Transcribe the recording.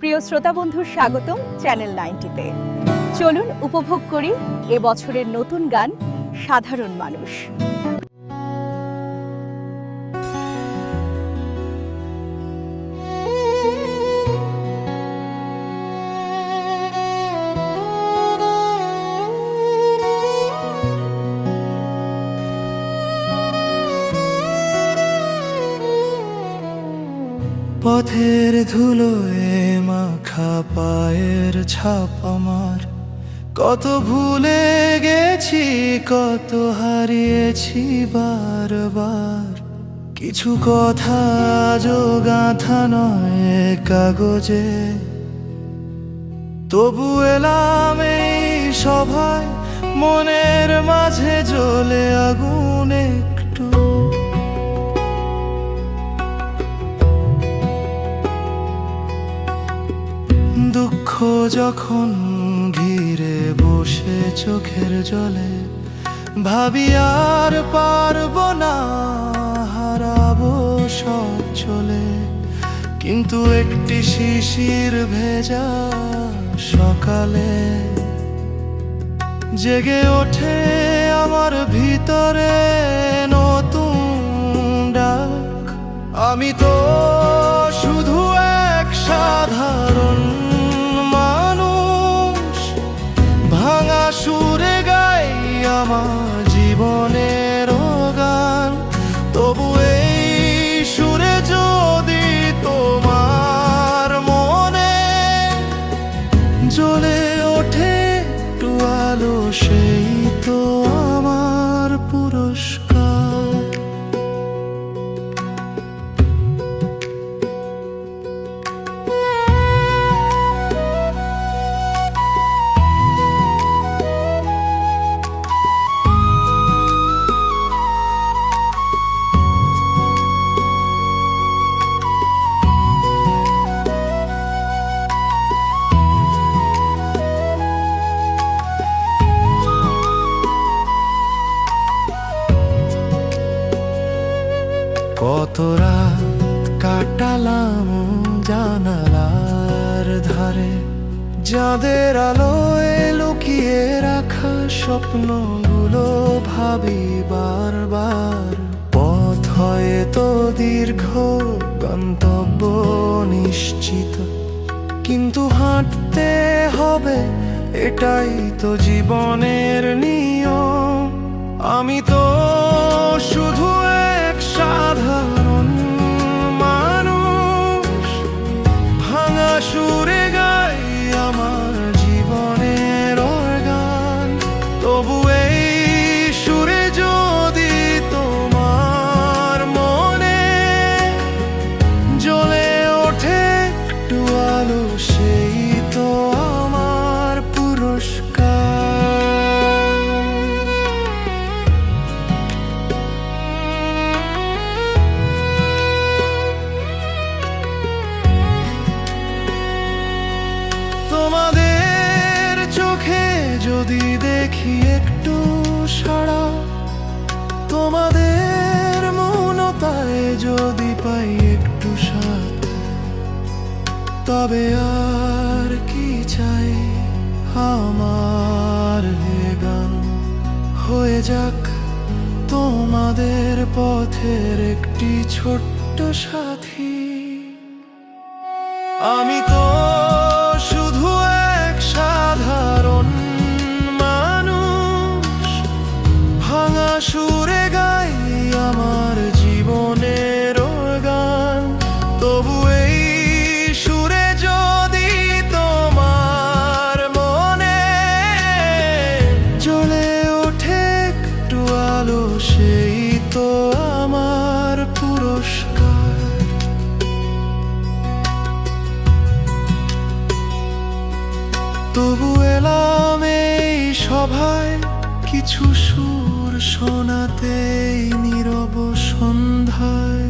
প্রিয় শ্রোতা বন্ধু, স্বাগতম চ্যানেল 90-তে। চলুন উপভোগ করি এবছরের নতুন গান সাধারণ মানুষ। পথের ধুলোয় মাখা পায়ের ছাপ আমার, কত ভুলে গেছি, কত হারিয়েছি বারবার। কিছু কথা গাঁথা নয় কাগজে, তবু এলাম এই সভায়, মনের মাঝে জ্বলে আগুন একটু। দুঃখ যখন ঘিরে বসে চোখের জলে, ভাবি আর পারবো না, হারাবো সব চলে। কিন্তু একটি শিশির ভেজা সকালে জেগে ওঠে আমার ভিতরে নতুন ডাক। আমি তো শুধু এক সাধারণ মানুষ, ভাঙা সুরে গাই আমার জীবনের গান। তবু এই সুরে যদি তোমার মনে জ্বলে ওঠে একটু আলো, সেই তো আমার পুরস্কার। কত রাত কাটালাম জানালার ধারে, যাদের আলোয় লুকিয়ে রাখা স্বপ্নগুলো ভাবি বারবার। পথ হয়তো দীর্ঘ, গন্তব্য নিশ্চিত, কিন্তু হাঁটতে হবে, এটাই তো জীবনের নিয়ম। আমি তো শুধু এক সাধারণ মানুষ, ভাঙা সুরে গাই আমার জীবনের গান। তবু এই সুরে যদি তোমার মনে জ্বলে ওঠে একটু আলো, সেই তো আমার পুরস্কার। তোমাদের চোখে যদি দেখি একটু সাড়া, তোমাদের মৌনতায় যদি পাই একটু সাথ, তবে আর কি চাই আমার। গান হয়ে যাক তোমাদের পথের একটি ছোট্ট সাথী। আমি তো শুধু এক সাধারণ মানুষ, ভাঙা সুরে গাই আমার জীবনের গান। তবু এই সুরে যদি তোমার মনে জ্বলে ওঠে একটু আলো, সেই তো আমার পুরস্কার। তবু এলাম এই সভায়, কিছু সুর শোনাতে নীরব সন্ধ্যায়।